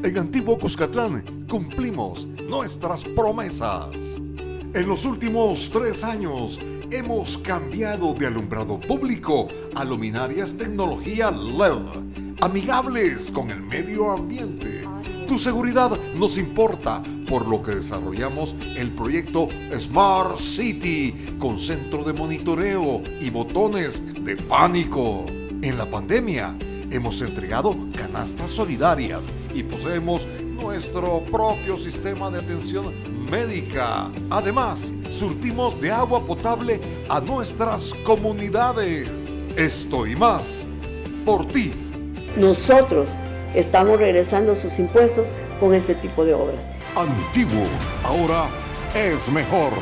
En Antiguo Cuscatlán cumplimos nuestras promesas. En los últimos 3 años hemos cambiado de alumbrado público a luminarias tecnología LED, amigables con el medio ambiente. Tu seguridad nos importa, por lo que desarrollamos el proyecto Smart City con centro de monitoreo y botones de pánico. En la pandemia hemos entregado canastas solidarias y poseemos nuestro propio sistema de atención médica. Además, surtimos de agua potable a nuestras comunidades. Esto y más, por ti. Nosotros estamos regresando sus impuestos con este tipo de obras. Antiguo, ahora es mejor.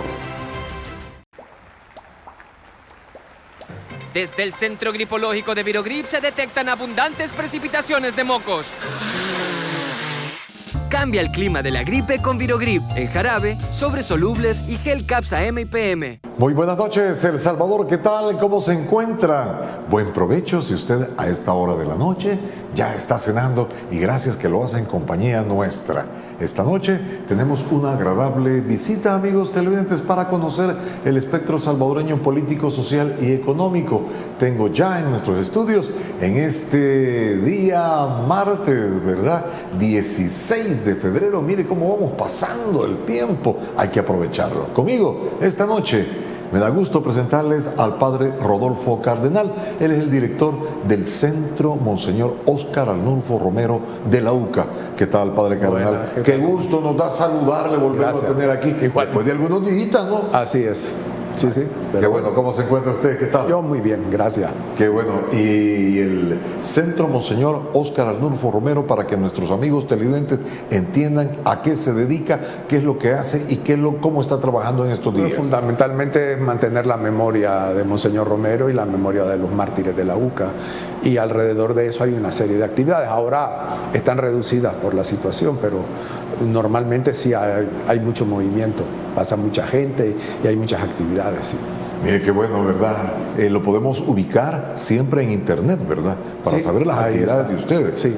Desde el Centro Gripológico de Virogrip se detectan abundantes precipitaciones de mocos. Cambia el clima de la gripe con Virogrip, en jarabe, sobres solubles y gel Capsa M y PM. Muy buenas noches, El Salvador, ¿qué tal? ¿Cómo se encuentra? Buen provecho si usted a esta hora de la noche ya está cenando y gracias que lo hace en compañía nuestra. Esta noche tenemos una agradable visita, amigos televidentes, para conocer el espectro salvadoreño político, social y económico. Tengo ya en nuestros estudios, en este día martes, ¿verdad? 16 de febrero, mire cómo vamos pasando el tiempo, hay que aprovecharlo. Conmigo, esta noche, me da gusto presentarles al padre Rodolfo Cardenal. Él es el director del Centro Monseñor Óscar Arnulfo Romero de la UCA. ¿Qué tal, padre Cardenal? Buena, qué gusto nos da saludarle, volverlo a tener aquí. Igual. Después de algunos días, ¿no? Así es. Sí, sí. Qué bueno, ¿cómo se encuentra usted? ¿Qué tal? Yo muy bien, gracias. Qué bueno. Y el Centro Monseñor Óscar Arnulfo Romero, para que nuestros amigos televidentes entiendan a qué se dedica, qué es lo que hace y cómo está trabajando en estos días. Fundamentalmente mantener la memoria de Monseñor Romero y la memoria de los mártires de la UCA. Y alrededor de eso hay una serie de actividades. Ahora están reducidas por la situación, pero normalmente sí hay mucho movimiento. Pasa mucha gente y hay muchas actividades. Sí. Mire qué bueno, ¿verdad? Lo podemos ubicar siempre en internet, ¿verdad? Para saber las actividades de ustedes. Sí,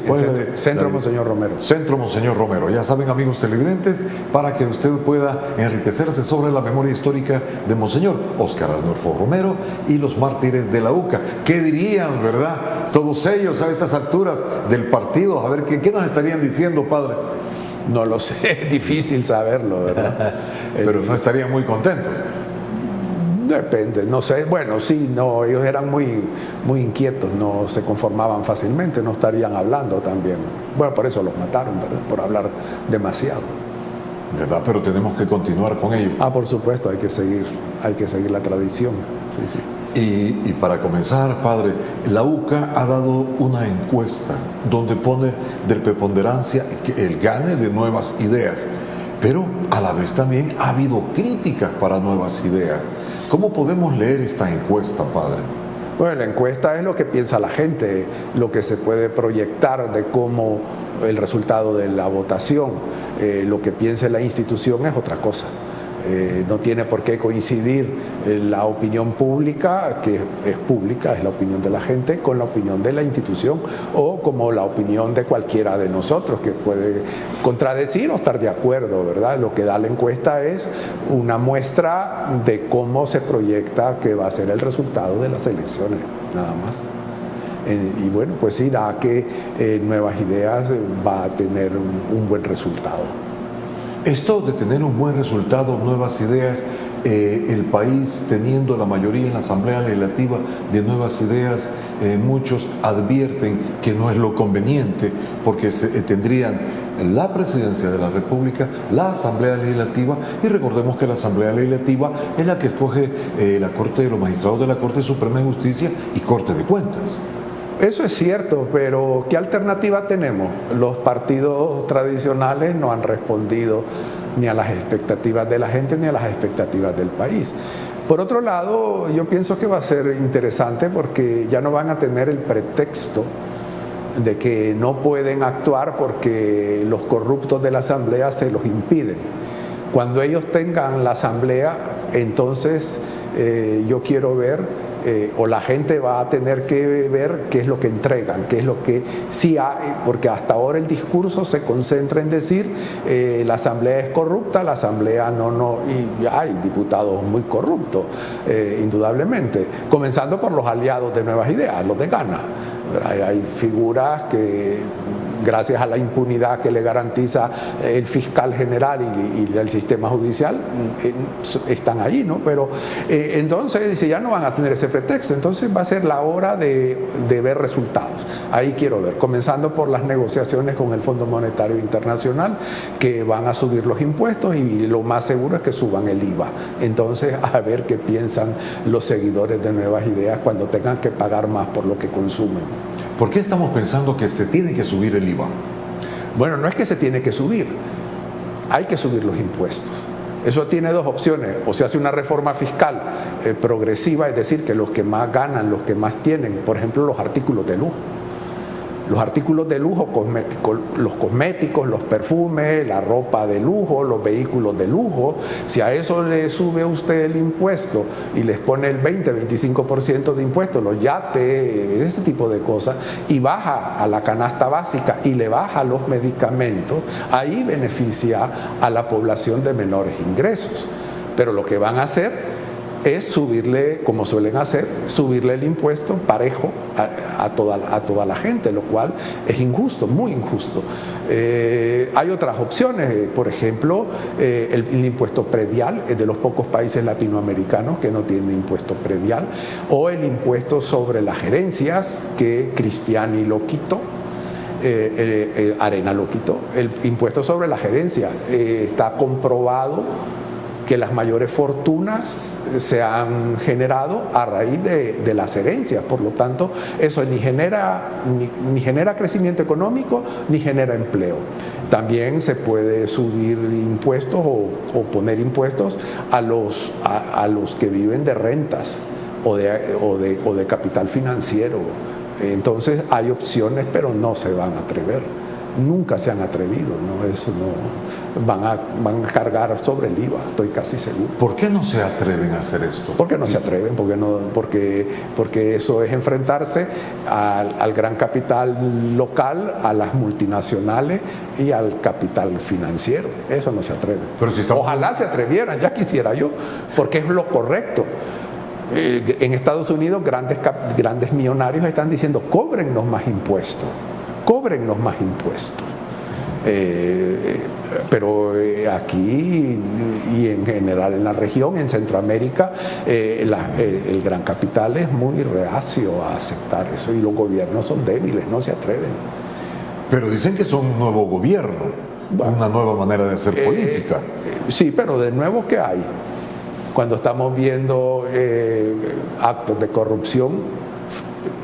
Centro Monseñor Romero. Centro Monseñor Romero. Ya saben, amigos televidentes, para que usted pueda enriquecerse sobre la memoria histórica de Monseñor Óscar Arnulfo Romero y los mártires de la UCA. ¿Qué dirían, verdad? Todos ellos a estas alturas del partido. A ver, ¿qué nos estarían diciendo, padre? No lo sé, es difícil saberlo, ¿verdad? Pero no estarían muy contentos. Depende, no sé, bueno, sí, no, ellos eran muy inquietos, no se conformaban fácilmente, no estarían hablando también. Bueno, por eso los mataron, ¿verdad? Por hablar demasiado. ¿Verdad? Pero tenemos que continuar con ello. Ah, por supuesto, hay que seguir la tradición. Sí, sí. Y para comenzar, padre, la UCA ha dado una encuesta donde pone de preponderancia el gane de nuevas ideas, pero a la vez también ha habido críticas para nuevas ideas. ¿Cómo podemos leer esta encuesta, padre? Bueno, la encuesta es lo que piensa la gente, lo que se puede proyectar de cómo el resultado de la votación, lo que piense la institución es otra cosa. No tiene por qué coincidir la opinión pública, que es pública, es la opinión de la gente, con la opinión de la institución o como la opinión de cualquiera de nosotros, que puede contradecir o estar de acuerdo, ¿verdad? Lo que da la encuesta es una muestra de cómo se proyecta que va a ser el resultado de las elecciones, nada más. Y bueno, pues sí, da que Nuevas Ideas va a tener un buen resultado. Esto de tener un buen resultado, nuevas ideas, el país teniendo la mayoría en la Asamblea Legislativa de Nuevas Ideas, muchos advierten que no es lo conveniente porque tendrían la Presidencia de la República, la Asamblea Legislativa, y recordemos que la Asamblea Legislativa es la que escoge la Corte de los Magistrados de la Corte Suprema de Justicia y Corte de Cuentas. Eso es cierto, pero ¿qué alternativa tenemos? Los partidos tradicionales no han respondido ni a las expectativas de la gente ni a las expectativas del país. Por otro lado, yo pienso que va a ser interesante porque ya no van a tener el pretexto de que no pueden actuar porque los corruptos de la Asamblea se los impiden. Cuando ellos tengan la Asamblea, entonces yo quiero ver, o la gente va a tener que ver qué es lo que entregan, qué es lo que sí hay, porque hasta ahora el discurso se concentra en decir la Asamblea es corrupta, la Asamblea no, y hay diputados muy corruptos, indudablemente, comenzando por los aliados de Nuevas Ideas, los de Ghana. Hay figuras que, gracias a la impunidad que le garantiza el fiscal general y el sistema judicial, están allí, ¿no? Pero entonces dice, ya no van a tener ese pretexto, entonces va a ser la hora de ver resultados. Ahí quiero ver, comenzando por las negociaciones con el Fondo Monetario Internacional, que van a subir los impuestos y lo más seguro es que suban el IVA. Entonces, a ver qué piensan los seguidores de Nuevas Ideas cuando tengan que pagar más por lo que consumen. ¿Por qué estamos pensando que se tiene que subir el IVA? Bueno, no es que se tiene que subir, hay que subir los impuestos. Eso tiene dos opciones: o se hace una reforma fiscal progresiva, es decir, que los que más ganan, los que más tienen, por ejemplo, los artículos de lujo. Los artículos de lujo, los cosméticos, los perfumes, la ropa de lujo, los vehículos de lujo, si a eso le sube usted el impuesto y les pone el 20-25% de impuestos, los yates, ese tipo de cosas, y baja a la canasta básica y le baja los medicamentos, ahí beneficia a la población de menores ingresos. Pero lo que van a hacer es subirle, como suelen hacer, subirle el impuesto parejo a toda la gente, lo cual es injusto, muy injusto. Hay otras opciones, por ejemplo, el impuesto predial, es de los pocos países latinoamericanos que no tiene impuesto predial, o el impuesto sobre las gerencias, que Cristiani lo quitó. Arena lo quitó. El impuesto sobre la gerencia está comprobado que las mayores fortunas se han generado a raíz de las herencias. Por lo tanto, eso ni genera crecimiento económico ni genera empleo. También se puede subir impuestos o poner impuestos a los que viven de rentas o de capital financiero. Entonces hay opciones, pero no se van a atrever. Nunca se han atrevido, ¿no? Eso no, van a cargar sobre el IVA, estoy casi seguro. ¿Por qué no se atreven a hacer esto? ¿Por qué no se atreven? Porque eso es enfrentarse al gran capital local, a las multinacionales y al capital financiero. Eso no se atreven. Pero si estamos... Ojalá se atrevieran, ya quisiera yo, porque es lo correcto. En Estados Unidos grandes millonarios están diciendo, cóbrennos más impuestos. Cóbrennos más impuestos. Pero aquí y en general en la región, en Centroamérica, el gran capital es muy reacio a aceptar eso y los gobiernos son débiles, no se atreven. Pero dicen que son un nuevo gobierno, una nueva manera de hacer política. Sí, pero de nuevo, ¿qué hay? Cuando estamos viendo actos de corrupción,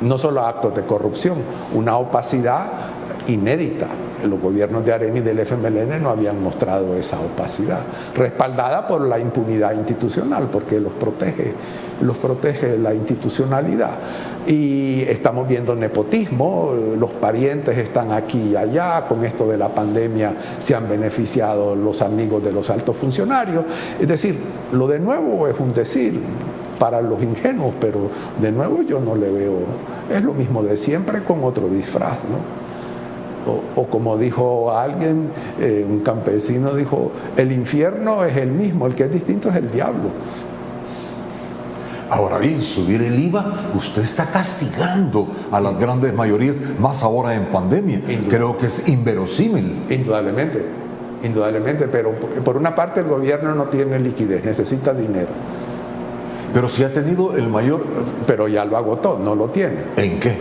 no solo actos de corrupción, una opacidad inédita. Los gobiernos de Arena y del FMLN no habían mostrado esa opacidad, respaldada por la impunidad institucional, porque los protege la institucionalidad. Y estamos viendo nepotismo, los parientes están aquí y allá, con esto de la pandemia se han beneficiado los amigos de los altos funcionarios. Es decir, lo de nuevo es un decir para los ingenuos, pero de nuevo yo no le veo, es lo mismo de siempre con otro disfraz, ¿no? O como dijo alguien, un campesino dijo, el infierno es el mismo, el que es distinto es el diablo. Ahora bien, subir el IVA, usted está castigando a las grandes mayorías, más ahora en pandemia. Creo que es inverosímil. Indudablemente, pero por una parte el gobierno no tiene liquidez, necesita dinero. Pero si ha tenido el mayor... Pero ya lo agotó, no lo tiene. ¿En qué?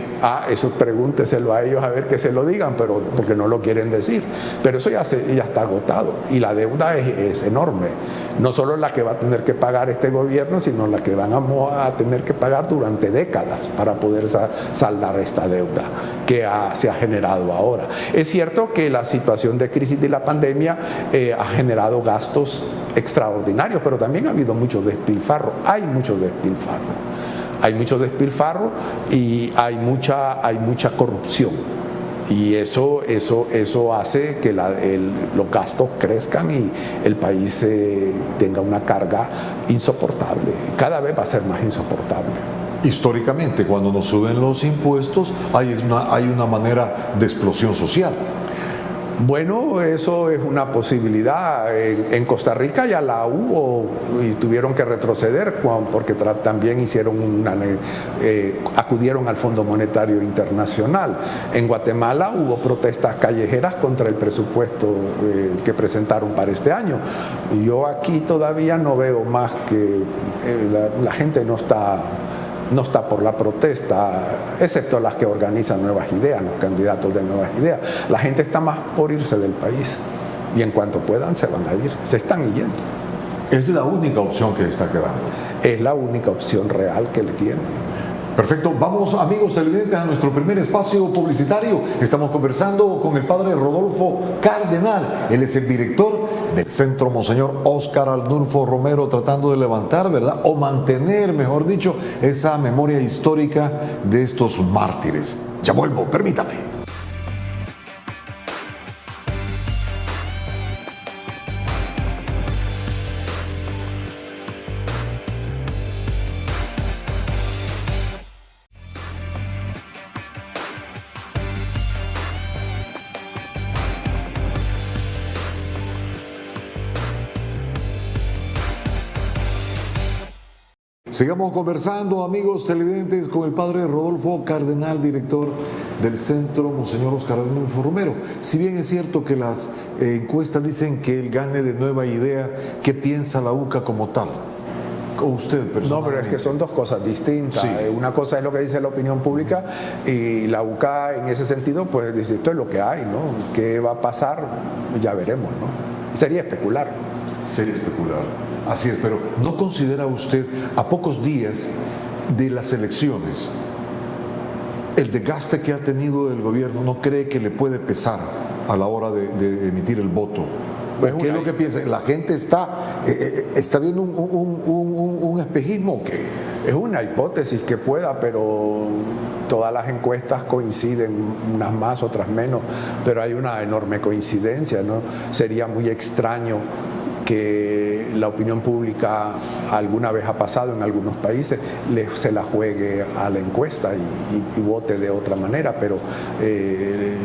Eso pregúnteselo a ellos a ver que se lo digan, pero porque no lo quieren decir. Pero eso ya está agotado y la deuda es enorme. No solo la que va a tener que pagar este gobierno, sino la que vamos a tener que pagar durante décadas para poder saldar esta deuda que se ha generado ahora. Es cierto que la situación de crisis de la pandemia ha generado gastos extraordinarios, pero también ha habido mucho despilfarro. Hay mucho despilfarro y hay mucha corrupción. Y eso hace que los gastos crezcan y el país tenga una carga insoportable. Cada vez va a ser más insoportable. Históricamente, cuando nos suben los impuestos, hay una manera de explosión social. Bueno, eso es una posibilidad. En Costa Rica ya la hubo y tuvieron que retroceder porque también acudieron al Fondo Monetario Internacional. En Guatemala hubo protestas callejeras contra el presupuesto que presentaron para este año. Yo aquí todavía no veo más que la gente no está por la protesta, excepto las que organizan Nuevas Ideas, los candidatos de Nuevas Ideas. La gente está más por irse del país y en cuanto puedan se van a ir, se están yendo. Es la única opción que está quedando. Es la única opción real que le tienen. Perfecto, vamos amigos televidentes a nuestro primer espacio publicitario. Estamos conversando con el padre Rodolfo Cardenal, él es el director del Centro Monseñor Óscar Arnulfo Romero, tratando de levantar, ¿verdad? O mantener, mejor dicho, esa memoria histórica de estos mártires. Ya vuelvo, permítame. Sigamos conversando, amigos televidentes, con el padre Rodolfo Cardenal, director del Centro Monseñor Óscar Arnulfo Romero. Si bien es cierto que las encuestas dicen que él gane de Nueva Idea, ¿qué piensa la UCA como tal? ¿O usted personalmente? No, pero es que son dos cosas distintas. Sí. Una cosa es lo que dice la opinión pública y la UCA en ese sentido pues dice, esto es lo que hay, ¿no? ¿Qué va a pasar? Ya veremos, ¿no? Sería especular. Sería especular. Así es, pero ¿no considera usted, a pocos días de las elecciones, el desgaste que ha tenido el gobierno, no cree que le puede pesar a la hora de emitir el voto? ¿Qué es lo que piensa? ¿La gente está viendo un espejismo o qué? Es una hipótesis que pueda, pero todas las encuestas coinciden, unas más, otras menos, pero hay una enorme coincidencia, ¿no? Sería muy extraño que la opinión pública, alguna vez ha pasado en algunos países, se la juegue a la encuesta y vote de otra manera, pero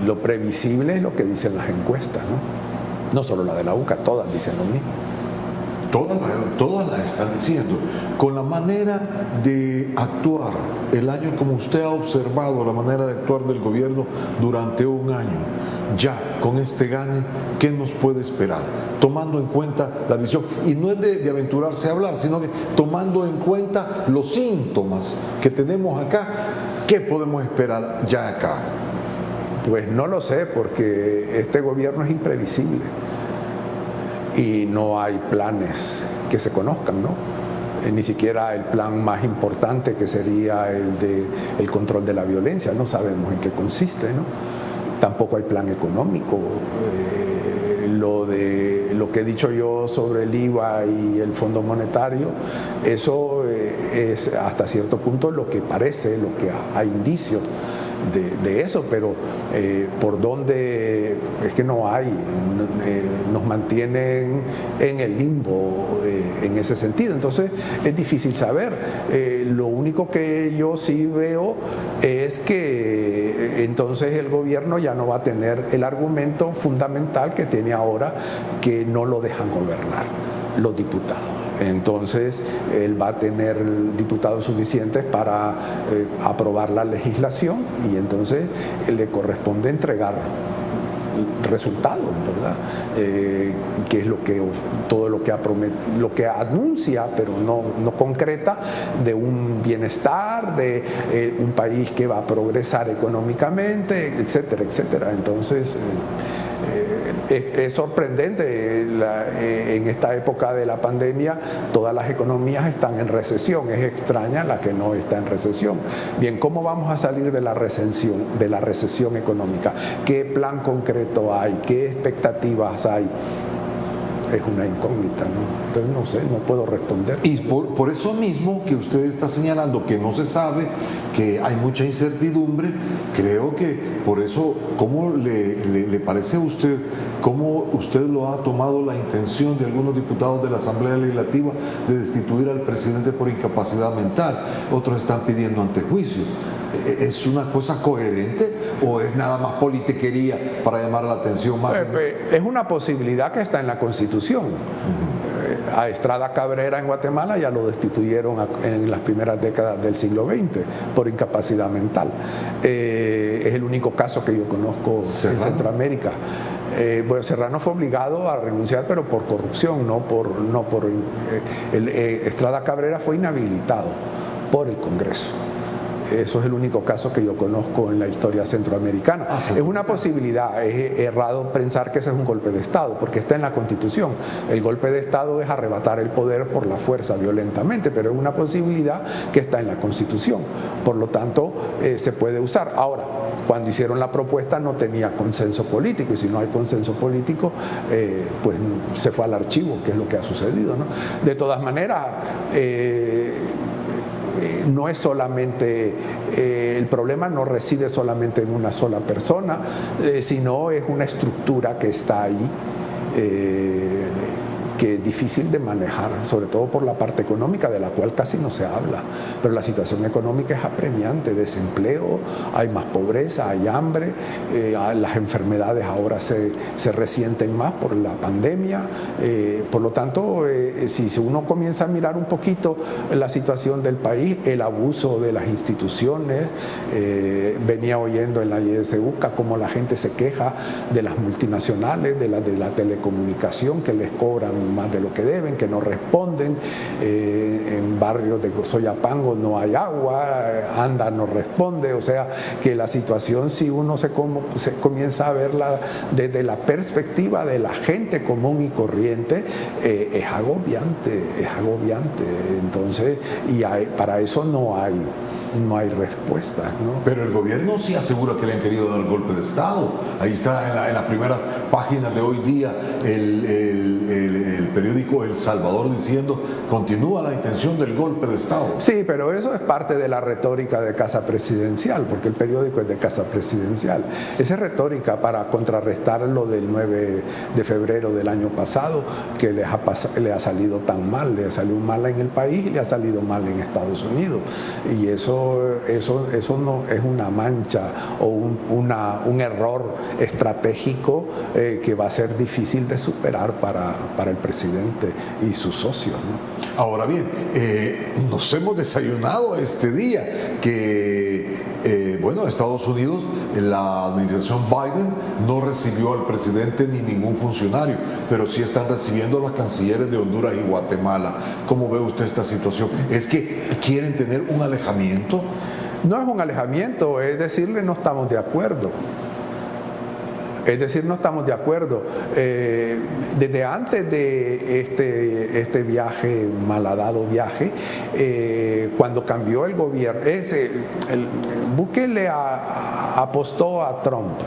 lo previsible es lo que dicen las encuestas, ¿no? No solo la de la UCA, todas dicen lo mismo. Todas las están diciendo. Con la manera de actuar, el año, como usted ha observado, la manera de actuar del gobierno durante un año, ya con este gane, ¿qué nos puede esperar? Tomando en cuenta la visión, y no es de aventurarse a hablar, sino que tomando en cuenta los síntomas que tenemos acá, ¿qué podemos esperar ya acá? Pues no lo sé, porque este gobierno es imprevisible y no hay planes que se conozcan, ¿no? Ni siquiera el plan más importante, que sería el control de la violencia, no sabemos en qué consiste, ¿no? Tampoco hay plan económico. Lo que he dicho yo sobre el IVA y el Fondo Monetario, eso es hasta cierto punto lo que parece, lo que hay indicios de eso, pero por dónde es que no hay, nos mantienen en el limbo en ese sentido, entonces es difícil saber. Lo único que yo sí veo es que entonces el gobierno ya no va a tener el argumento fundamental que tiene ahora, que no lo dejan gobernar los diputados. Entonces él va a tener diputados suficientes para aprobar la legislación y entonces le corresponde entregar resultados, ¿verdad? Que es todo lo que anuncia, pero no concreta, de un bienestar, de un país que va a progresar económicamente, etcétera, etcétera. Entonces, es sorprendente, en esta época de la pandemia todas las economías están en recesión, es extraña la que no está en recesión. Bien, ¿cómo vamos a salir de la recesión económica? ¿Qué plan concreto hay? ¿Qué expectativas hay? Es una incógnita, ¿no? Entonces no sé, no puedo responder. Y por eso mismo que usted está señalando que no se sabe, que hay mucha incertidumbre, creo que por eso, ¿cómo le parece a usted, cómo usted lo ha tomado la intención de algunos diputados de la Asamblea Legislativa de destituir al presidente por incapacidad mental? Otros están pidiendo antejuicio. ¿Es una cosa coherente o es nada más politiquería para llamar la atención más? Es una posibilidad que está en la Constitución. A Estrada Cabrera en Guatemala ya lo destituyeron en las primeras décadas del siglo XX por incapacidad mental. Es el único caso que yo conozco en Centroamérica. Bueno, Serrano fue obligado a renunciar, pero por corrupción, Estrada Cabrera fue inhabilitado por el Congreso. Eso es el único caso que yo conozco en la historia centroamericana. Es una posibilidad, es errado pensar que ese es un golpe de Estado, porque está en la Constitución. El golpe de Estado es arrebatar el poder por la fuerza violentamente, pero es una posibilidad que está en la Constitución. Por lo tanto, se puede usar. Ahora, cuando hicieron la propuesta no tenía consenso político, y si no hay consenso político, pues se fue al archivo, que es lo que ha sucedido, ¿no? De todas maneras, no es solamente, el problema no reside solamente en una sola persona, sino es una estructura que está ahí, que es difícil de manejar, sobre todo por la parte económica, de la cual casi no se habla. Pero la situación económica es apremiante: desempleo, hay más pobreza, hay hambre, las enfermedades ahora se resienten más por la pandemia. Por lo tanto, si uno comienza a mirar un poquito la situación del país, el abuso de las instituciones, venía oyendo en la ISUCA cómo la gente se queja de las multinacionales, de la telecomunicación, que les cobran más de lo que deben, que no responden. En barrios de Soyapango no hay agua, Anda no responde. O sea que la situación, si uno se comienza a verla desde la perspectiva de la gente común y corriente, es agobiante. Entonces, para eso no hay respuesta, ¿no? Pero el gobierno sí asegura que le han querido dar golpe de Estado. Ahí está en las primeras páginas de hoy día el periódico El Salvador diciendo: continúa la intención del golpe de Estado. Sí, pero eso es parte de la retórica de Casa Presidencial, porque el periódico es de Casa Presidencial. Esa es retórica para contrarrestar lo del 9 de febrero del año pasado, que le ha salido tan mal, le ha salido mal en el país y le ha salido mal en Estados Unidos. Y eso no es una mancha o un error estratégico que va a ser difícil de superar para el presidente y sus socios, ¿no? Ahora bien, nos hemos desayunado este día que, Estados Unidos, la administración Biden no recibió al presidente ni ningún funcionario, pero sí están recibiendo a los cancilleres de Honduras y Guatemala. ¿Cómo ve usted esta situación? ¿Es que quieren tener un alejamiento? No es un alejamiento, es decirle no estamos de acuerdo. No estamos de acuerdo. Desde antes de este viaje, malhadado viaje, cuando cambió el gobierno, Bukele apostó a Trump.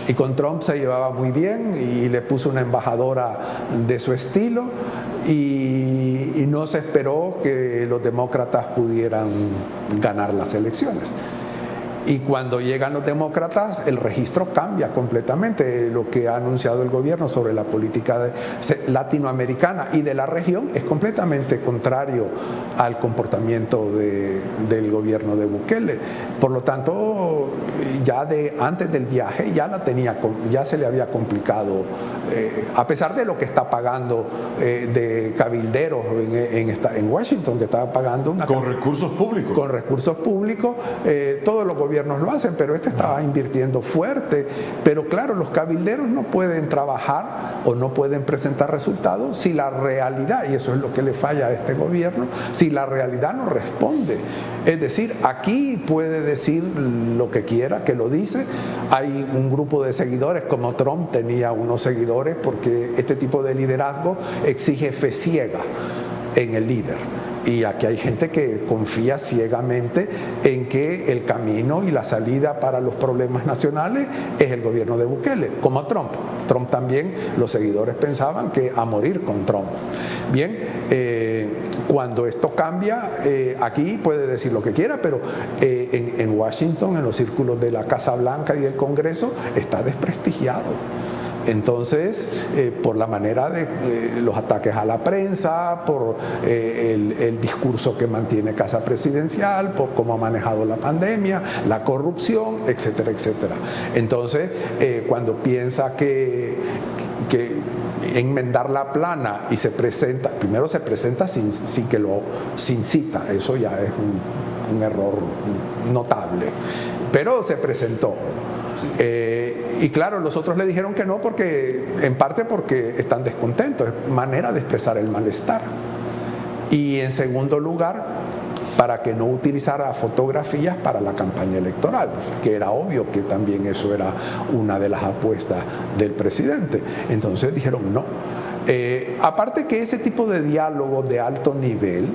Y con Trump se llevaba muy bien y le puso una embajadora de su estilo, y no se esperó que los demócratas pudieran ganar las elecciones. Y cuando llegan los demócratas, el registro cambia completamente. Lo que ha anunciado el gobierno sobre la política latinoamericana y de la región es completamente contrario al comportamiento del gobierno de Bukele. Por lo tanto, antes del viaje ya se le había complicado, a pesar de lo que está pagando de cabilderos en Washington, que estaba pagando con recursos públicos. Con recursos públicos, todos los gobiernos gobiernos lo hacen, pero este estaba invirtiendo fuerte. Pero claro, los cabilderos no pueden trabajar o no pueden presentar resultados si la realidad, y eso es lo que le falla a este gobierno, si la realidad no responde. Es decir, aquí puede decir lo que quiera, que lo dice. Hay un grupo de seguidores, como Trump tenía unos seguidores, porque este tipo de liderazgo exige fe ciega en el líder. Y aquí hay gente que confía ciegamente en que el camino y la salida para los problemas nacionales es el gobierno de Bukele, como Trump. Trump también, los seguidores pensaban que a morir con Trump. Bien, cuando esto cambia, aquí puede decir lo que quiera, pero en Washington, en los círculos de la Casa Blanca y del Congreso, está desprestigiado. Entonces, por la manera de los ataques a la prensa, por el discurso que mantiene Casa Presidencial, por cómo ha manejado la pandemia, la corrupción, etcétera, etcétera. Entonces, cuando piensa que enmendar la plana y se presenta, primero se presenta sin cita, eso ya es un error notable, pero se presentó. Y claro, los otros le dijeron que no, en parte porque están descontentos, es manera de expresar el malestar. Y en segundo lugar, para que no utilizara fotografías para la campaña electoral, que era obvio que también eso era una de las apuestas del presidente. Entonces dijeron no. Aparte que ese tipo de diálogo de alto nivel,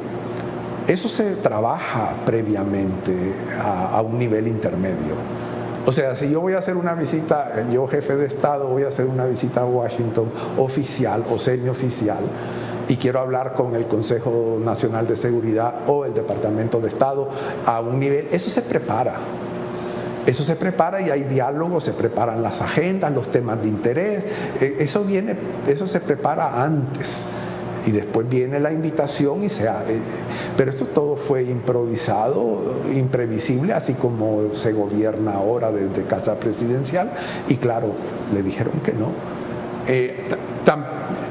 eso se trabaja previamente a un nivel intermedio. O sea, si yo voy a hacer una visita, yo jefe de Estado, voy a hacer una visita a Washington oficial o semioficial y quiero hablar con el Consejo Nacional de Seguridad o el Departamento de Estado a un nivel, eso se prepara. Eso se prepara y hay diálogos, se preparan las agendas, los temas de interés, eso se prepara antes. Y después viene la invitación pero esto todo fue improvisado, imprevisible, así como se gobierna ahora desde Casa Presidencial, y claro, le dijeron que no.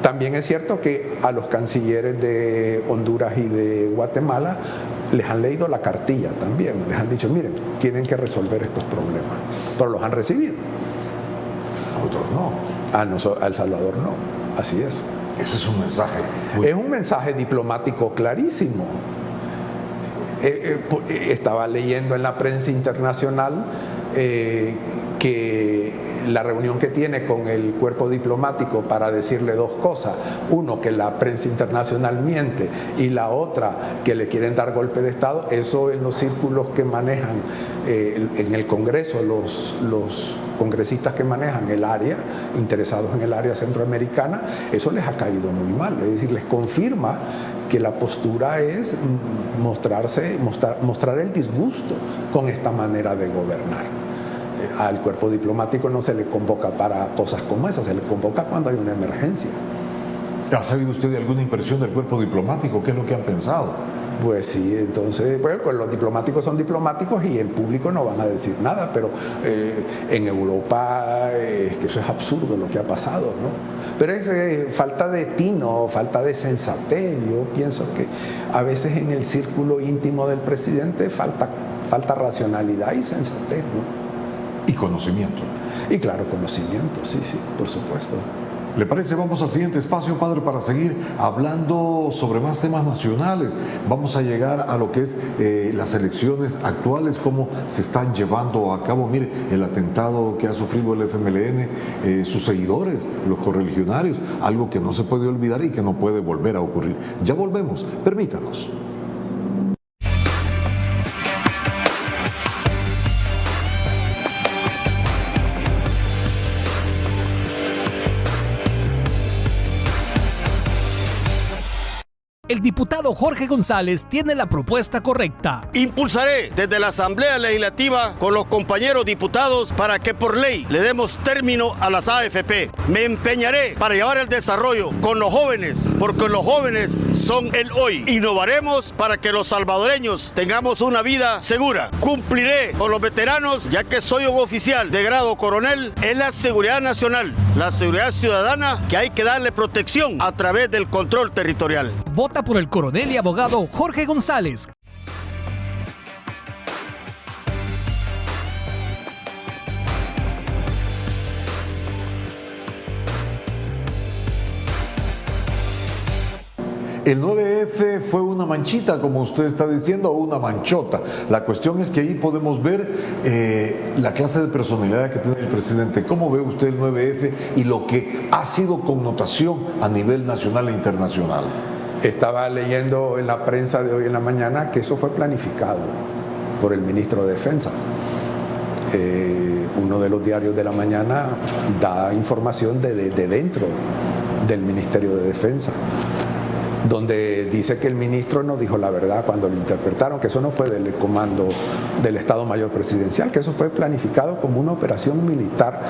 También es cierto que a los cancilleres de Honduras y de Guatemala les han leído la cartilla también, les han dicho, miren, tienen que resolver estos problemas, pero los han recibido. A otros no. A El Salvador no, así es. Ese es un mensaje. Es un mensaje diplomático clarísimo. Estaba leyendo en la prensa internacional que la reunión que tiene con el cuerpo diplomático para decirle dos cosas. Uno, que la prensa internacional miente, y la otra, que le quieren dar golpe de Estado. Eso en los círculos que manejan en el Congreso, los congresistas que manejan el área, interesados en el área centroamericana, eso les ha caído muy mal. Es decir, les confirma que la postura es mostrar el disgusto con esta manera de gobernar. Al cuerpo diplomático no se le convoca para cosas como esas, se le convoca cuando hay una emergencia. ¿Ha sabido usted de alguna impresión del cuerpo diplomático? ¿Qué es lo que han pensado? Pues sí, entonces, pues los diplomáticos son diplomáticos y en público no van a decir nada, pero en Europa es que eso es absurdo lo que ha pasado, ¿no? Pero es falta de tino, falta de sensatez. Yo pienso que a veces en el círculo íntimo del presidente falta racionalidad y sensatez, ¿no? Y conocimiento. Y claro, conocimiento, sí, por supuesto. ¿Le parece? Vamos al siguiente espacio, padre, para seguir hablando sobre más temas nacionales. Vamos a llegar a lo que es las elecciones actuales, cómo se están llevando a cabo. Mire, el atentado que ha sufrido el FMLN, sus seguidores, los correligionarios, algo que no se puede olvidar y que no puede volver a ocurrir. Ya volvemos, permítanos. El diputado Jorge González tiene la propuesta correcta. Impulsaré desde la Asamblea Legislativa con los compañeros diputados para que por ley le demos término a las AFP. Me empeñaré para llevar el desarrollo con los jóvenes, porque los jóvenes son el hoy. Innovaremos para que los salvadoreños tengamos una vida segura. Cumpliré con los veteranos, ya que soy un oficial de grado coronel en la seguridad nacional, la seguridad ciudadana, que hay que darle protección a través del control territorial. Vota por el coronel y abogado Jorge González. El 9F fue una manchita, como usted está diciendo, o una manchota. La cuestión es que ahí podemos ver la clase de personalidad que tiene el presidente. ¿Cómo ve usted el 9F y lo que ha sido connotación a nivel nacional e internacional? Estaba leyendo en la prensa de hoy en la mañana que eso fue planificado por el ministro de Defensa. Uno de los diarios de la mañana da información de dentro del Ministerio de Defensa, donde dice que el ministro no dijo la verdad cuando lo interpretaron, que eso no fue del comando del Estado Mayor Presidencial, que eso fue planificado como una operación militar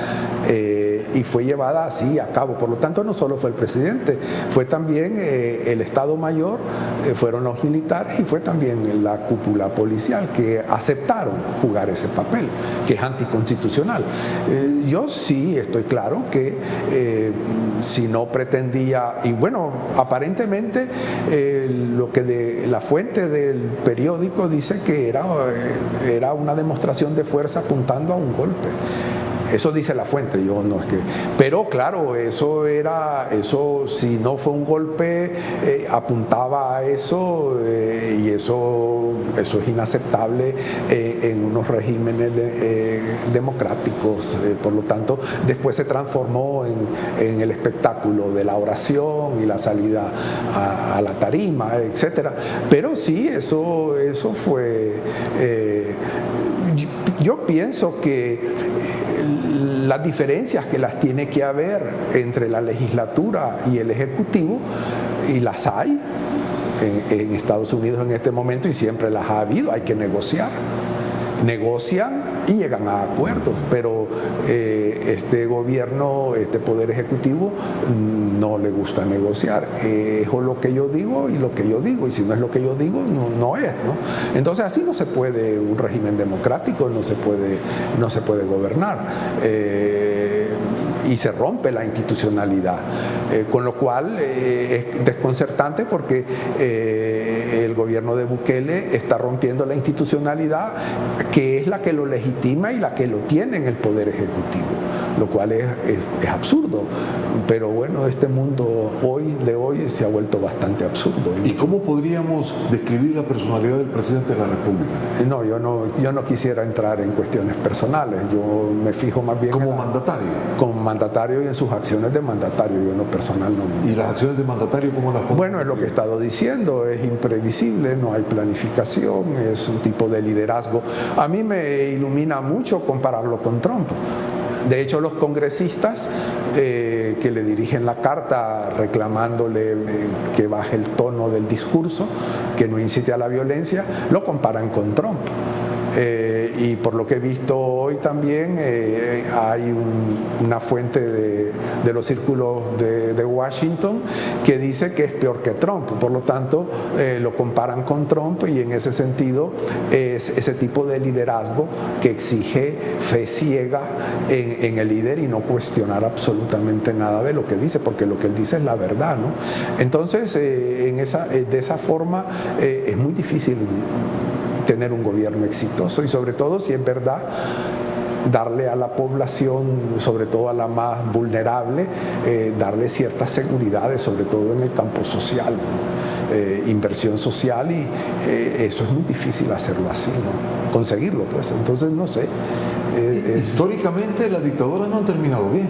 y fue llevada así a cabo. Por lo tanto, no solo fue el presidente, fue también el Estado Mayor, fueron los militares y fue también la cúpula policial que aceptaron jugar ese papel, que es anticonstitucional. Yo sí estoy claro que si no pretendía, y bueno, aparentemente lo que la fuente del periódico dice que era una demostración de fuerza apuntando a un golpe. Eso dice la fuente, yo no es que... Pero claro, eso si no fue un golpe, apuntaba a eso y eso es inaceptable en unos regímenes democráticos. Por lo tanto, después se transformó en el espectáculo de la oración y la salida a la tarima, etcétera. Pero sí, eso fue... Yo pienso que las diferencias que las tiene que haber entre la legislatura y el ejecutivo, y las hay en Estados Unidos en este momento y siempre las ha habido, hay que negociar. Negocian y llegan a acuerdos, pero este gobierno, este poder ejecutivo no le gusta negociar. Es lo que yo digo y lo que yo digo, y si no es lo que yo digo, no es, ¿no? Entonces así no se puede, un régimen democrático no se puede gobernar. Y se rompe la institucionalidad, con lo cual es desconcertante porque el gobierno de Bukele está rompiendo la institucionalidad que es la que lo legitima y la que lo tiene en el poder ejecutivo, lo cual es absurdo. Pero bueno, este mundo de hoy se ha vuelto bastante absurdo. ¿Y cómo podríamos describir la personalidad del presidente de la República? No, yo no quisiera entrar en cuestiones personales, yo me fijo más bien como mandatario. Como mandatario y en sus acciones de mandatario, yo en lo personal no. ¿Y las acciones de mandatario cómo las podemos? Bueno, es lo que he estado diciendo, es imprevisible, no hay planificación, es un tipo de liderazgo. A mí me ilumina mucho compararlo con Trump. De hecho, los congresistas que le dirigen la carta reclamándole que baje el tono del discurso, que no incite a la violencia, lo comparan con Trump. Y por lo que he visto hoy también hay una fuente de los círculos de Washington que dice que es peor que Trump. Por lo tanto, lo comparan con Trump y en ese sentido es ese tipo de liderazgo que exige fe ciega en el líder y no cuestionar absolutamente nada de lo que dice, porque lo que él dice es la verdad, ¿no? Entonces, de esa forma es muy difícil tener un gobierno exitoso y sobre todo si es verdad darle a la población, sobre todo a la más vulnerable, darle ciertas seguridades, sobre todo en el campo social, ¿no? Inversión social y eso es muy difícil hacerlo así, ¿no? Conseguirlo, pues. Entonces no sé. Históricamente las dictaduras no han terminado bien.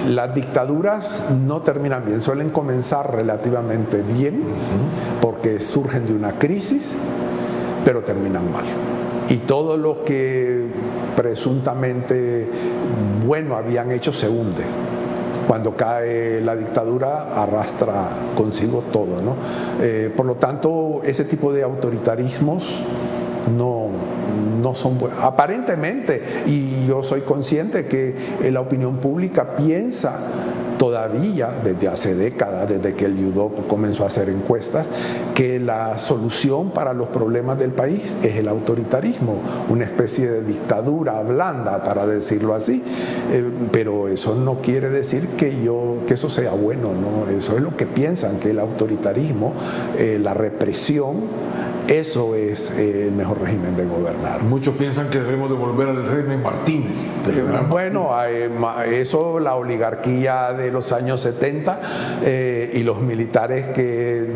Las dictaduras no terminan bien, suelen comenzar relativamente bien porque surgen de una crisis, pero terminan mal. Y todo lo que presuntamente bueno habían hecho se hunde. Cuando cae la dictadura arrastra consigo todo, ¿no? Por lo tanto, ese tipo de autoritarismos no son buenos. Aparentemente, y yo soy consciente que la opinión pública piensa todavía, desde hace décadas, desde que el UDOP comenzó a hacer encuestas, que la solución para los problemas del país es el autoritarismo, una especie de dictadura blanda, para decirlo así, pero eso no quiere decir que eso sea bueno, ¿no? Eso es lo que piensan, que el autoritarismo, la represión, Eso es el mejor régimen de gobernar. Muchos piensan que debemos de volver al régimen Martínez. Bueno, eso la oligarquía de los años 70 y los militares que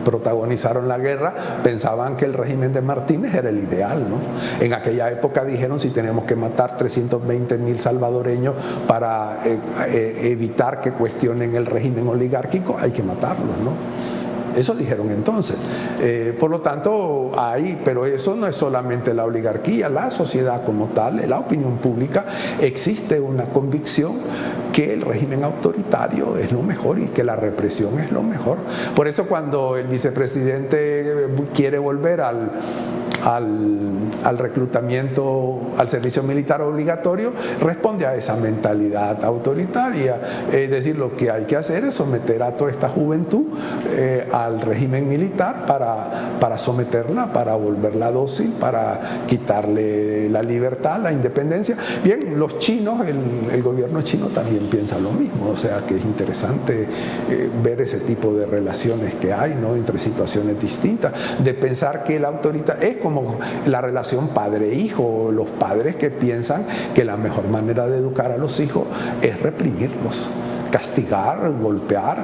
protagonizaron la guerra pensaban que el régimen de Martínez era el ideal, ¿no? En aquella época dijeron, si tenemos que matar 320.000 salvadoreños para evitar que cuestionen el régimen oligárquico, hay que matarlos, ¿no? Eso dijeron entonces. Por lo tanto, pero eso no es solamente la oligarquía, la sociedad como tal, la opinión pública, existe una convicción que el régimen autoritario es lo mejor y que la represión es lo mejor. Por eso cuando el vicepresidente quiere volver al reclutamiento, al servicio militar obligatorio, responde a esa mentalidad autoritaria. Es decir, lo que hay que hacer es someter a toda esta juventud al régimen militar para someterla, para volverla dócil, para quitarle la libertad, la independencia. Bien, los chinos, el gobierno chino también piensa lo mismo, o sea que es interesante ver ese tipo de relaciones que hay, ¿no?, entre situaciones distintas, de pensar que el autoritario es como la relación padre-hijo, los padres que piensan que la mejor manera de educar a los hijos es reprimirlos, castigar, golpear.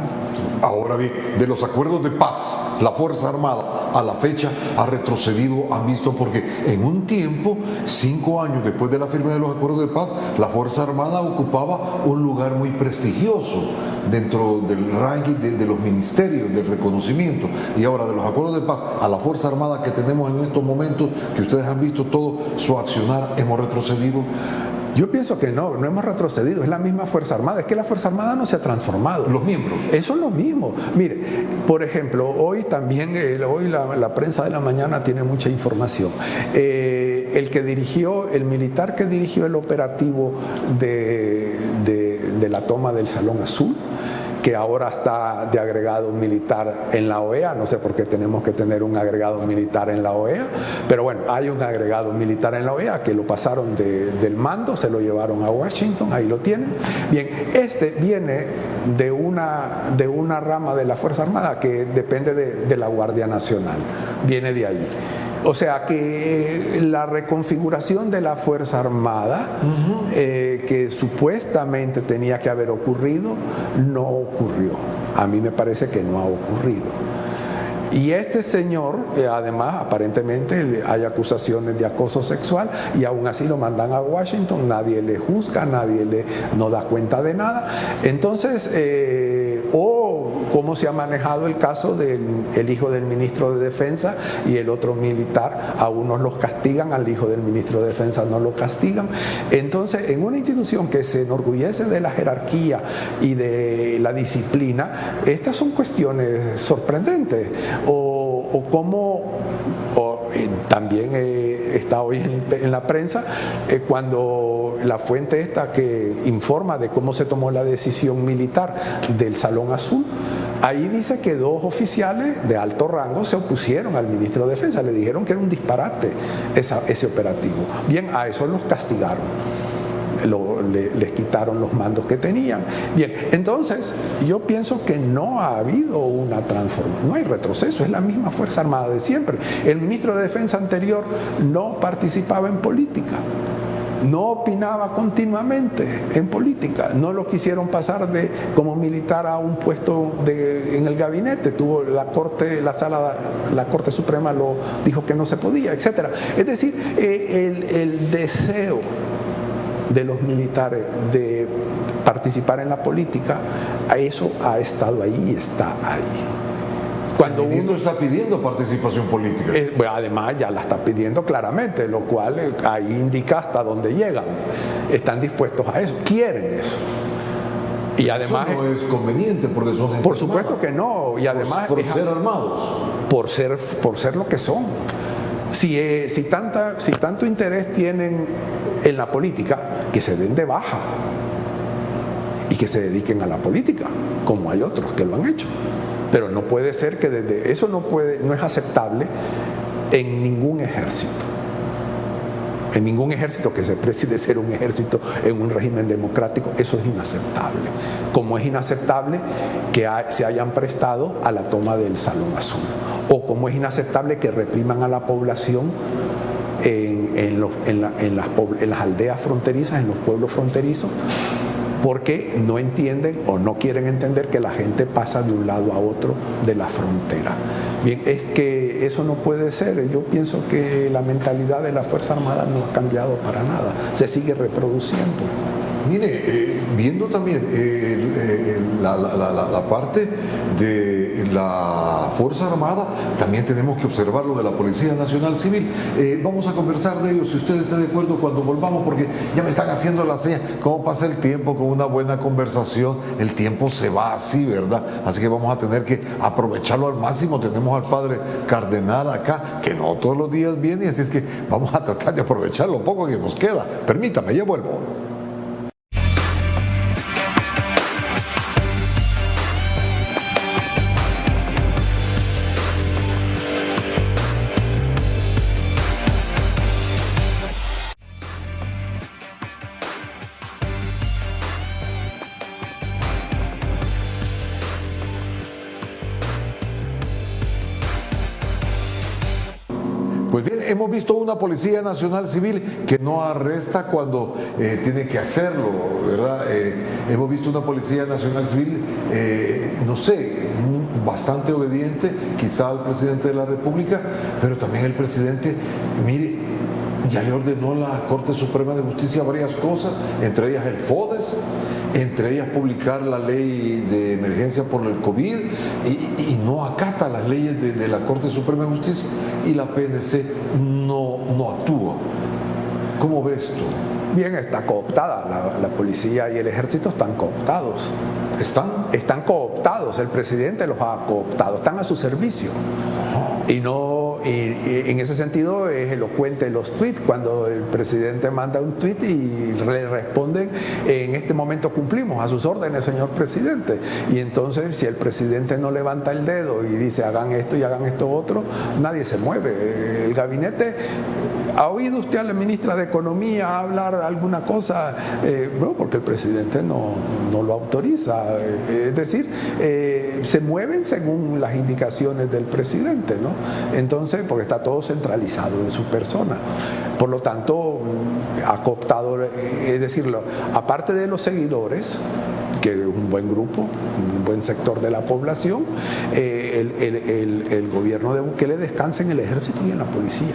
Ahora bien, de los acuerdos de paz, la Fuerza Armada a la fecha ha retrocedido, han visto, porque en un tiempo, 5 años después de la firma de los acuerdos de paz, la Fuerza Armada ocupaba un lugar muy prestigioso dentro del ranking de los ministerios del reconocimiento. Y ahora, de los acuerdos de paz a la Fuerza Armada que tenemos en estos momentos, que ustedes han visto todo su accionar, ¿hemos retrocedido? Yo pienso que no hemos retrocedido, es la misma Fuerza Armada, es que la Fuerza Armada no se ha transformado. Los miembros. Eso es lo mismo. Mire, por ejemplo, hoy también, hoy la prensa de la mañana tiene mucha información. El militar que dirigió el operativo de la toma del Salón Azul, que ahora está de agregado militar en la OEA, no sé por qué tenemos que tener un agregado militar en la OEA, pero bueno, hay un agregado militar en la OEA que lo pasaron del mando, se lo llevaron a Washington, ahí lo tienen. Bien, este viene de una rama de la Fuerza Armada que depende de la Guardia Nacional, viene de ahí. O sea que la reconfiguración de la Fuerza Armada, que supuestamente tenía que haber ocurrido, no ocurrió. A mí me parece que no ha ocurrido. Y este señor, además, aparentemente hay acusaciones de acoso sexual y aún así lo mandan a Washington, nadie le juzga, no da cuenta de nada. Entonces, cómo se ha manejado el caso del hijo del ministro de Defensa y el otro militar, a unos los castigan, al hijo del ministro de Defensa no lo castigan. Entonces, en una institución que se enorgullece de la jerarquía y de la disciplina, estas son cuestiones sorprendentes. También está hoy en la prensa cuando la fuente esta que informa de cómo se tomó la decisión militar del Salón Azul, ahí dice que 2 oficiales de alto rango se opusieron al ministro de Defensa, le dijeron que era un disparate ese operativo. Bien, a eso los castigaron. Les quitaron los mandos que tenían. Bien, entonces yo pienso que no ha habido una transformación, no hay retroceso, es la misma Fuerza Armada de siempre. El ministro de Defensa anterior no participaba en política, no opinaba continuamente en política, no lo quisieron pasar como militar a un puesto en el gabinete, tuvo la Corte Suprema lo dijo que no se podía, etcétera. Es decir, el deseo de los militares de participar en la política, eso ha estado ahí y está ahí. Cuando uno está pidiendo participación política. Además ya la está pidiendo claramente, lo cual ahí indica hasta dónde llegan. Están dispuestos a eso, quieren eso. Y además eso no es conveniente porque son gente por supuesto armada. Que no, y además por ser armados. Por ser lo que son. Si tanto interés tienen en la política, que se den de baja y que se dediquen a la política, como hay otros que lo han hecho. Pero no puede ser que eso no es aceptable en ningún ejército. En ningún ejército que se precie de ser un ejército en un régimen democrático, eso es inaceptable. Como es inaceptable que se hayan prestado a la toma del Salón Azul. o como es inaceptable que repriman a la población en las aldeas fronterizas, en los pueblos fronterizos, porque no entienden o no quieren entender que la gente pasa de un lado a otro de la frontera. Bien, es que eso no puede ser. Yo pienso que la mentalidad de la Fuerza Armada no ha cambiado para nada, se sigue reproduciendo. Mire, viendo también la parte de la Fuerza Armada, también tenemos que observar lo de la Policía Nacional Civil. Vamos a conversar de ello, si usted está de acuerdo, cuando volvamos, porque ya me están haciendo la seña. ¿Cómo pasa el tiempo con una buena conversación? El tiempo se va así, ¿verdad? Así que vamos a tener que aprovecharlo al máximo. Tenemos al padre Cardenal acá, que no todos los días viene, así es que vamos a tratar de aprovechar lo poco que nos queda. Permítame, ya vuelvo. Pues bien, hemos visto una Policía Nacional Civil que no arresta cuando tiene que hacerlo, ¿verdad? Hemos visto una Policía Nacional Civil, no sé, bastante obediente, quizá al presidente de la República, pero también el presidente, mire, ya le ordenó la Corte Suprema de Justicia varias cosas, entre ellas el FODES, entre ellas publicar la ley de emergencia por el COVID, y no acata las leyes de la Corte Suprema de Justicia, y la PNC no actúa. ¿Cómo ves tú? Bien, está cooptada, la policía y el ejército están cooptados. Están cooptados, el presidente los ha cooptado, están a su servicio. Y en ese sentido es elocuente los tweets, cuando el presidente manda un tweet y le responden: en este momento cumplimos a sus órdenes, señor presidente. Y entonces, si el presidente no levanta el dedo y dice hagan esto y hagan esto otro, nadie se mueve. El gabinete, ¿ha oído usted a la ministra de Economía hablar alguna cosa? No, porque el presidente no lo autoriza. Es decir, se mueven según las indicaciones del presidente, ¿no? Entonces, porque está todo centralizado en su persona. Por lo tanto, ha cooptado, es decir, aparte de los seguidores, que es un buen grupo, un buen sector de la población, el gobierno de Bukele descansa en el ejército y en la policía.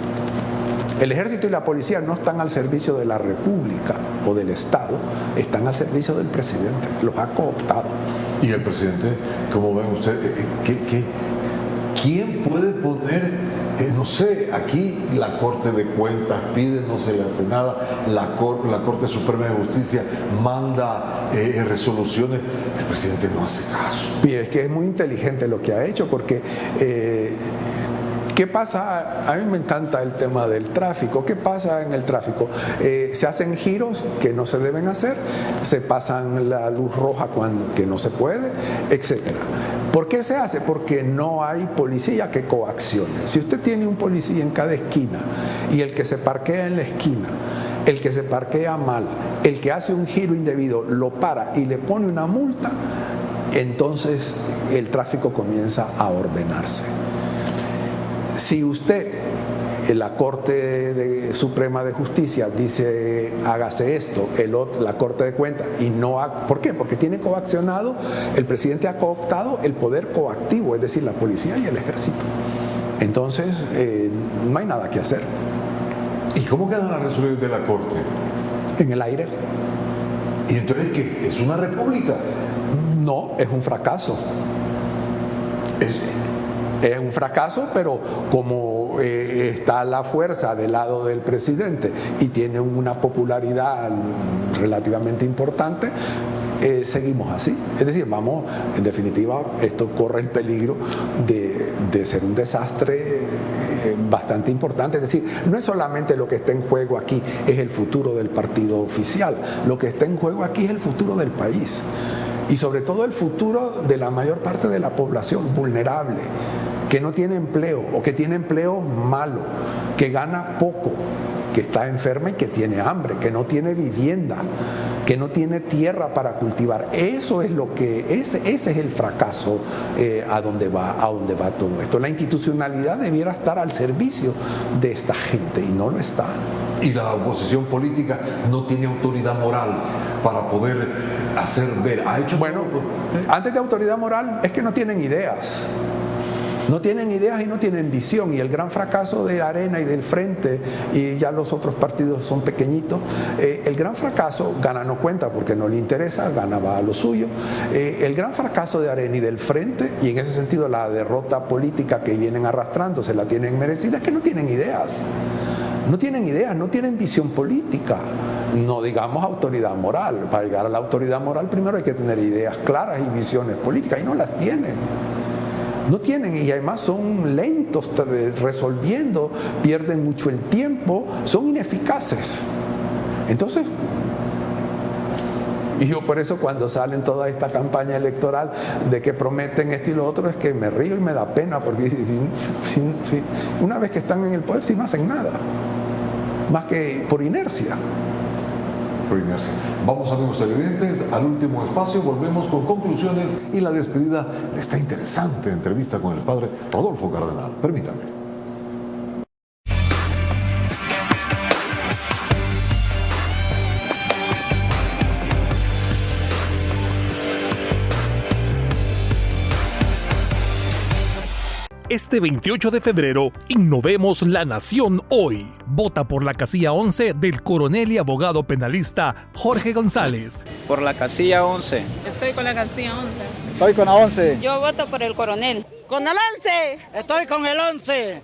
El ejército y la policía no están al servicio de la República o del Estado, están al servicio del presidente, los ha cooptado. Y el presidente, como ven ustedes, ¿quién puede poner, no sé, aquí la Corte de Cuentas pide, no se le hace nada, la Corte Suprema de Justicia manda resoluciones, el presidente no hace caso? Y es que es muy inteligente lo que ha hecho, porque ¿qué pasa? A mí me encanta el tema del tráfico. ¿Qué pasa en el tráfico? Se hacen giros que no se deben hacer, se pasan la luz roja que no se puede, etcétera. ¿Por qué se hace? Porque no hay policía que coaccione. Si usted tiene un policía en cada esquina y el que se parquea en la esquina, el que se parquea mal, el que hace un giro indebido, lo para y le pone una multa, entonces el tráfico comienza a ordenarse. Si usted, la Corte Suprema de Justicia dice hágase esto, la Corte de Cuentas, y no ha, ¿por qué? Porque tiene coaccionado, el presidente ha cooptado el poder coactivo, es decir, la policía y el ejército. Entonces, no hay nada que hacer. ¿Y cómo quedan las resoluciones de la Corte? En el aire. ¿Y entonces qué? ¿Es una república? No, es un fracaso. Es un fracaso, pero como está la fuerza del lado del presidente y tiene una popularidad relativamente importante, seguimos así. Es decir, vamos, en definitiva, esto corre el peligro de ser un desastre bastante importante. Es decir, no es solamente lo que está en juego aquí, es el futuro del partido oficial. Lo que está en juego aquí es el futuro del país. Y sobre todo el futuro de la mayor parte de la población vulnerable, que no tiene empleo o que tiene empleo malo, que gana poco, que está enferma y que tiene hambre, que no tiene vivienda, que no tiene tierra para cultivar. Eso es lo que, ese es el fracaso a donde va todo esto. La institucionalidad debiera estar al servicio de esta gente y no lo está. Y la oposición política no tiene autoridad moral para poder hacer ver. Bueno, antes de autoridad moral es que no tienen ideas. No tienen ideas y no tienen visión. Y el gran fracaso de Arena y del Frente, y ya los otros partidos son pequeñitos, el gran fracaso, Gana no cuenta porque no le interesa, Gana va a lo suyo. El gran fracaso de Arena y del Frente, y en ese sentido la derrota política que vienen arrastrando se la tienen merecida, es que no tienen ideas. No tienen ideas, no tienen visión política, no digamos autoridad moral. Para llegar a la autoridad moral primero hay que tener ideas claras y visiones políticas, y no las tienen. No tienen, y además son lentos resolviendo, pierden mucho el tiempo, son ineficaces. Entonces, y yo por eso cuando salen toda esta campaña electoral de que prometen esto y lo otro, es que me río y me da pena, porque una vez que están en el poder, sí no hacen nada, más que por inercia. Vamos, amigos televidentes, al último espacio. Volvemos con conclusiones y la despedida de esta interesante entrevista con el padre Rodolfo Cardenal. Permítame. Este 28 de febrero, innovemos la nación hoy. Vota por la casilla 11 del coronel y abogado penalista Jorge González. Por la casilla 11. Estoy con la casilla 11. Estoy con la 11. Yo voto por el coronel. ¡Con el 11! Estoy con el 11.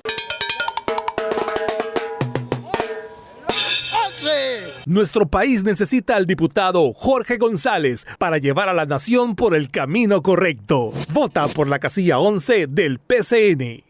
Nuestro país necesita al diputado Jorge González para llevar a la nación por el camino correcto. Vota por la casilla 11 del PCN.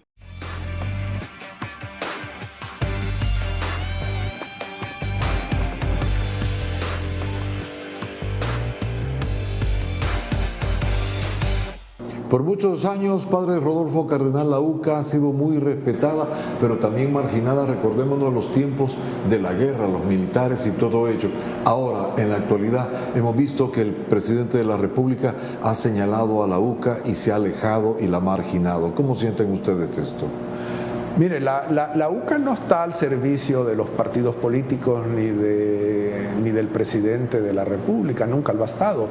Por muchos años, padre Rodolfo Cardenal, la UCA ha sido muy respetada, pero también marginada. Recordémonos los tiempos de la guerra, los militares y todo ello. Ahora, en la actualidad, hemos visto que el presidente de la República ha señalado a la UCA y se ha alejado y la ha marginado. ¿Cómo sienten ustedes esto? Mire, la UCA no está al servicio de los partidos políticos ni del presidente de la República, nunca lo ha estado.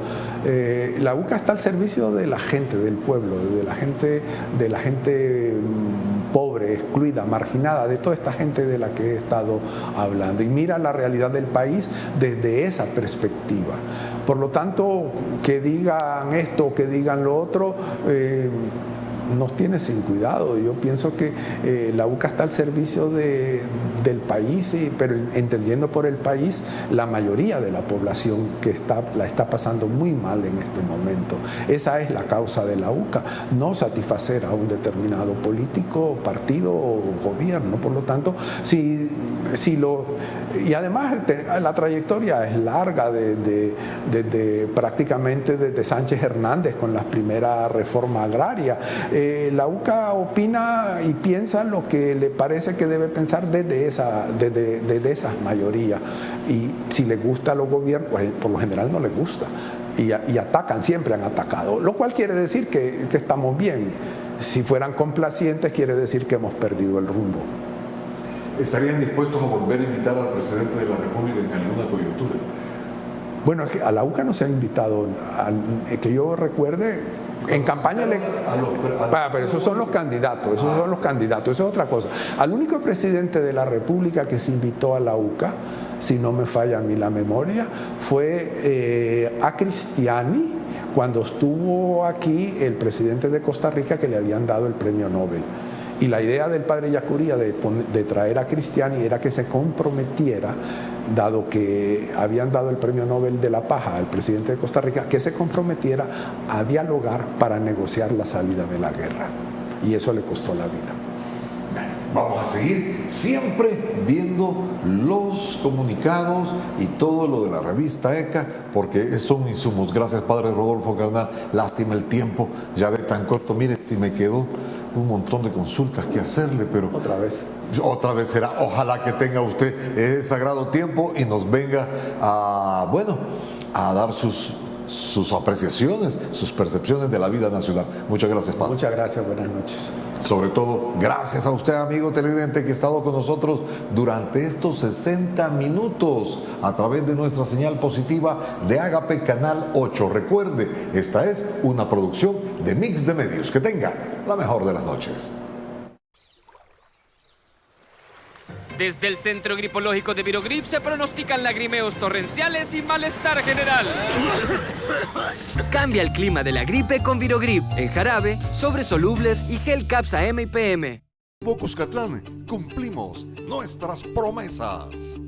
La UCA está al servicio de la gente, del pueblo, de la gente pobre, excluida, marginada, de toda esta gente de la que he estado hablando. Y mira la realidad del país desde esa perspectiva. Por lo tanto, que digan esto o que digan lo otro, nos tiene sin cuidado. Yo pienso que la UCA está al servicio del país, pero entendiendo por el país la mayoría de la población que la está pasando muy mal en este momento. Esa es la causa de la UCA, no satisfacer a un determinado político, partido o gobierno. Por lo tanto, y además la trayectoria es larga prácticamente desde Sánchez Hernández con las primeras reformas agrarias. La UCA opina y piensa lo que le parece que debe pensar desde esas mayorías, y si le gusta a los gobiernos, pues por lo general no les gusta y atacan, siempre han atacado, lo cual quiere decir que estamos bien. Si fueran complacientes, quiere decir que hemos perdido el rumbo. ¿Estarían dispuestos a volver a invitar al presidente de la República en alguna coyuntura? Bueno, es que a la UCA no se ha invitado, que yo recuerde, en campaña pero esos son los candidatos, eso es otra cosa. Al único presidente de la República que se invitó a la UCA, si no me falla a mí la memoria, fue a Cristiani, cuando estuvo aquí el presidente de Costa Rica, que le habían dado el premio Nobel. Y la idea del padre Yacuría de traer a Cristiani era que se comprometiera, dado que habían dado el premio Nobel de la Paz al presidente de Costa Rica, que se comprometiera a dialogar para negociar la salida de la guerra. Y eso le costó la vida. Vamos a seguir siempre viendo los comunicados y todo lo de la revista ECA, porque son insumos. Gracias, padre Rodolfo Cardenal. Lástima el tiempo, ya ve tan corto. Mire, si me quedó un montón de consultas que hacerle, pero otra vez será. Ojalá que tenga usted ese sagrado tiempo y nos venga a a dar sus apreciaciones, sus percepciones de la vida nacional. Muchas gracias, padre. Muchas gracias, buenas noches. Sobre todo, gracias a usted, amigo televidente, que ha estado con nosotros durante estos 60 minutos a través de nuestra señal positiva de Agape Canal 8. Recuerde, esta es una producción de Mix de Medios. Que tenga la mejor de las noches. Desde el Centro Gripológico de Virogrip se pronostican lagrimeos torrenciales y malestar general. Cambia el clima de la gripe con Virogrip en jarabe, sobres solubles y gel Caps AM y PM. Cuscatlán, cumplimos nuestras promesas.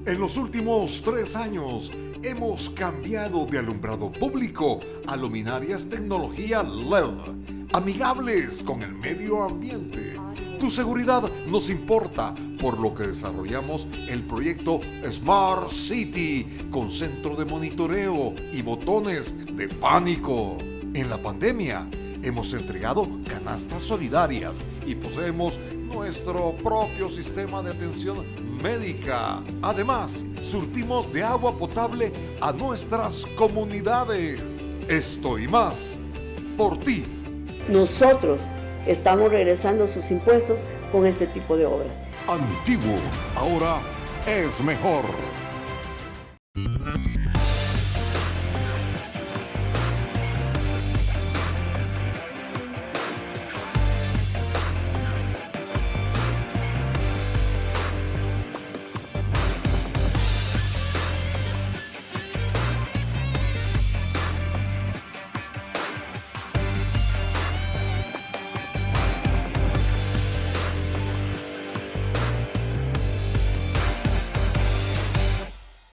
En los últimos 3 años hemos cambiado de alumbrado público a luminarias tecnología LED, amigables con el medio ambiente. Tu seguridad nos importa, por lo que desarrollamos el proyecto Smart City con centro de monitoreo y botones de pánico. En la pandemia hemos entregado canastas solidarias y poseemos nuestro propio sistema de atención médica. Además, surtimos de agua potable a nuestras comunidades. Esto y más, por ti. Nosotros estamos regresando sus impuestos con este tipo de obras. Antiguo, ahora es mejor.